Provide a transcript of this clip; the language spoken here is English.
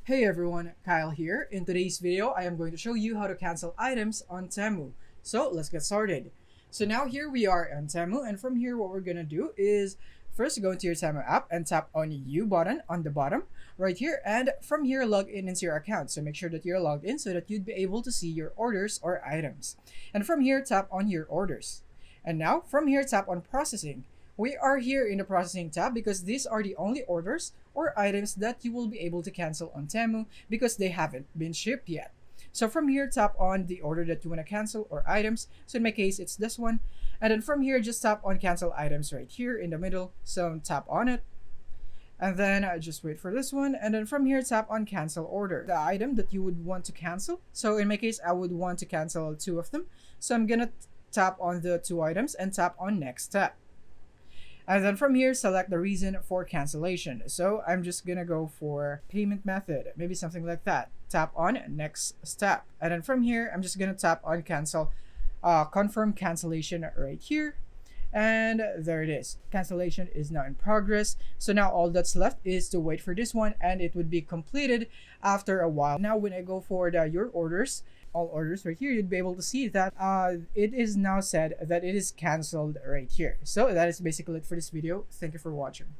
Hey everyone, Kyle here. In today's video, I am going to show you how to cancel items on Temu. So let's get started. So now here we are on Temu, and from here what we're gonna do is first go into your Temu app and tap on U button on the bottom right here, and from here log in into your account. So make sure that you're logged in so that you'd be able to see your orders or items. And from here tap on your orders. And now from here tap on processing. We are here in the processing tab because these are the only orders or items that you will be able to cancel on Temu because they haven't been shipped yet. So from here, tap on the order that you want to cancel or items. So in my case, it's this one. And then from here, just tap on cancel items right here in the middle. So tap on it. And then just wait for this one. And then from here, tap on cancel order, the item that you would want to cancel. So in my case, I would want to cancel two of them. So I'm going to tap on the two items and tap on next step. And then from here, select the reason for cancellation. So I'm just gonna go for payment method, maybe something like that. Tap on next step. And then from here, I'm just gonna tap on cancel, confirm cancellation right here. And there it is. Cancellation is now in progress. So now all that's left is to wait for this one and it would be completed after a while. Now when I go for your orders, all orders right here, you'd be able to see that it is now said that it is canceled right here. So that is basically it for this video. Thank you for watching.